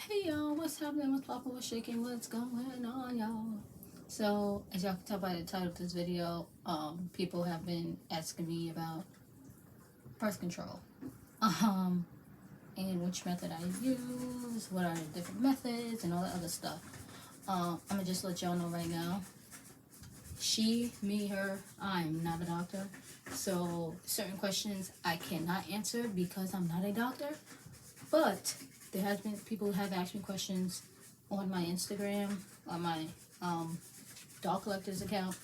Hey y'all, what's happening? What's poppin'? What's shaking? What's going on, y'all? So, as y'all can tell by the title of this video, people have been asking me about birth control, um, and which method I use, what are the different methods, and all that other stuff. I'm gonna just let y'all know right now. She, me, her. I'm not a doctor, so certain questions I cannot answer because I'm not a doctor. But there has been people who have asked me questions on my Instagram, on my Doll Collectors account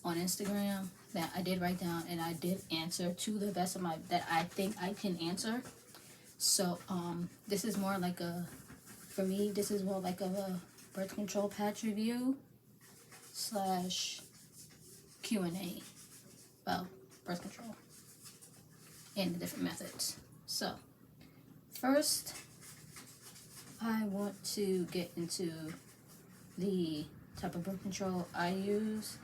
on Instagram that I did write down and I did answer to the best of my that I think I can answer. So this is more like a for me this is more like a birth control patch review slash Q&A about birth control and the different methods. So first I want to get into the type of birth control I use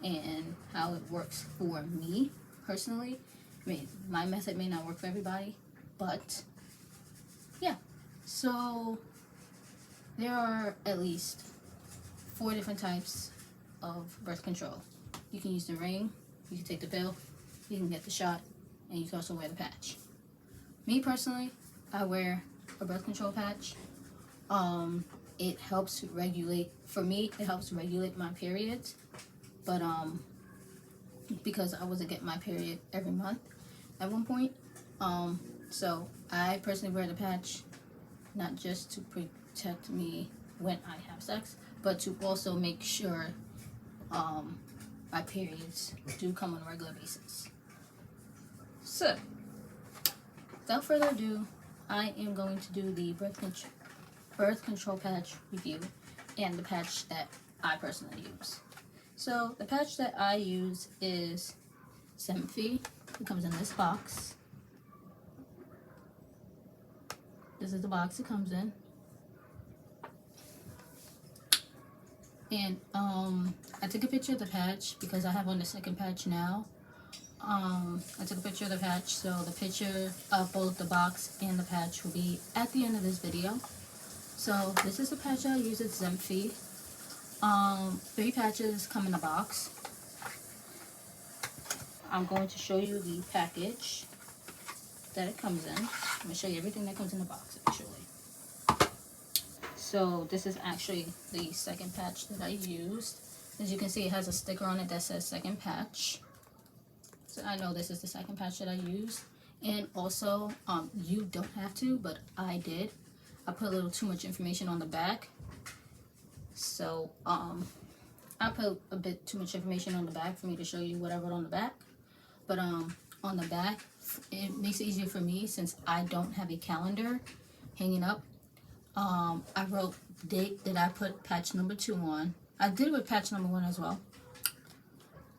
and how it works for me personally. I mean, my method may not work for everybody, but yeah. So there are at least 4 different types of birth control. You can use the ring, you can take the pill, you can get the shot, and you can also wear the patch. Me personally, I wear a birth control patch. It helps regulate, for me, it helps regulate my periods, but because I wasn't getting my period every month at one point, so I personally wear the patch not just to protect me when I have sex, but to also make sure my periods do come on a regular basis. So without further ado, I am going to do the birth control patch review and the patch that I personally use. So the patch that I use is Semfy. It comes in this box. This is the box it comes in. And I took a picture of the patch because I have on the second patch now. I took a picture of the patch, so the picture of both the box and the patch will be at the end of this video. So this is the patch I use at Semfy. 3 patches come in a box. I'm going to show you the package that it comes in. I'm going to show you everything that comes in the box, actually. So this is actually the second patch that I used. As you can see, it has a sticker on it that says second patch. So I know this is the second patch that I used. And also, you don't have to, but I did. I put a little too much information on the back. So, I put a bit too much information on the back for me to show you what I wrote on the back. But on the back, it makes it easier for me since I don't have a calendar hanging up. I wrote the date that I put patch number 2 on. I did it with patch number 1 as well.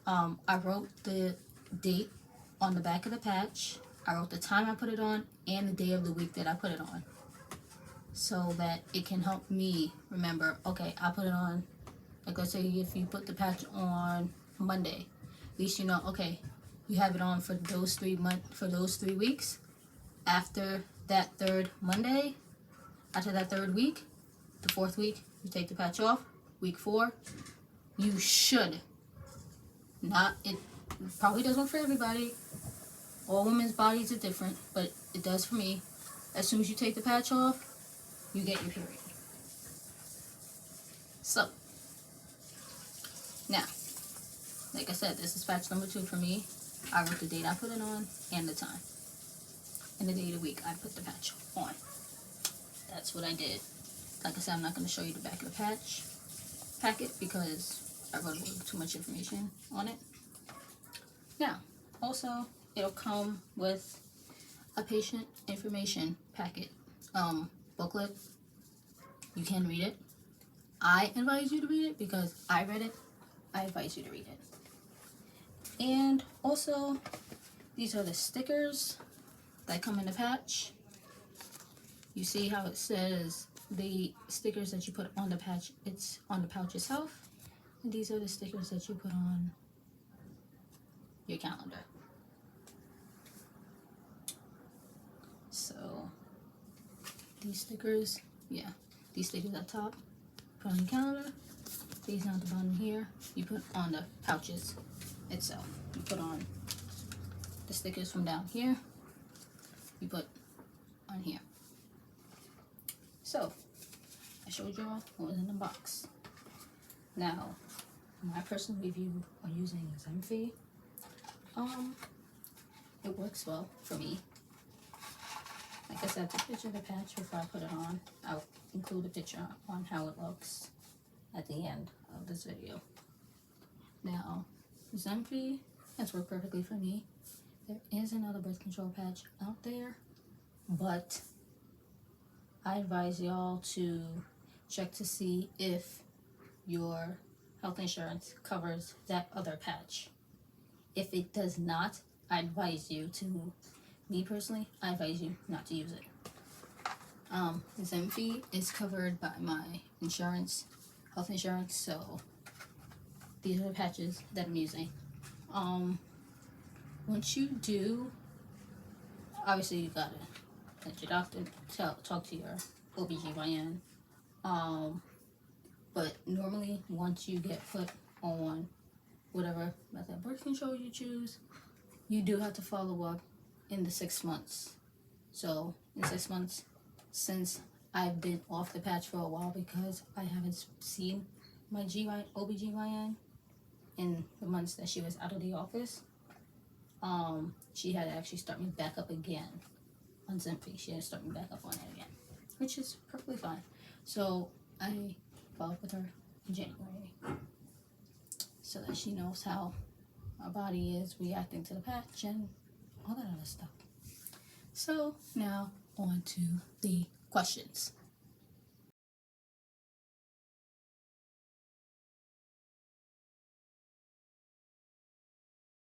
I wrote the date on the back of the patch. I wrote the time I put it on and the day of the week that I put it on, so that it can help me remember, okay, I put it on, like let's say if you put the patch on Monday, at least you know, okay, you have it on for those 3 weeks. After that 3rd Monday, after that 3rd week, the 4th week, you take the patch off. Week 4, you should not, it probably doesn't work for everybody. All women's bodies are different, but it does for me. As soon as you take the patch off, you get your period. So, now, like I said, this is patch number 2 for me. I wrote the date I put it on and the time. And the day of the week I put the patch on. That's what I did. Like I said, I'm not going to show you the back of the patch packet because I wrote a little too much information on it. Now, also, it'll come with a patient information packet booklet. You can read it. I advise you to read it because I read it. I advise you to read it. And also, these are the stickers that come in the patch. You see how it says the stickers that you put on the patch, it's on the pouch itself. And these are the stickers that you put on your calendar. So these stickers, yeah, these stickers at the top, put on your calendar. These on the bottom here, you put on the pouches itself. You put on the stickers from down here, you put on here. So, I showed y'all what was in the box. Now, my personal review on using Zenfi, it works well for me. Like I said, I took a picture of the patch before I put it on. I'll include a picture on how it looks at the end of this video. Now, Zenfi has worked perfectly for me. There is another birth control patch out there, but I advise y'all to check to see if your health insurance covers that other patch. If it does not, I advise you to, me personally, I advise you not to use it. Zenfi is covered by my insurance, health insurance, so these are the patches that I'm using. Once you do, obviously you gotta let your doctor talk to your OBGYN. But normally once you get put on whatever method of birth control you choose, you do have to follow up in the 6 months. So in 6 months, since I've been off the patch for a while because I haven't seen my OBGYN in the months that she was out of the office, she had to actually start me back up again on Zenfi. She had to start me back up on it again, which is perfectly fine. So I followed up with her in January so that she knows how our body is reacting to the patch and all that other stuff. So now on to the questions.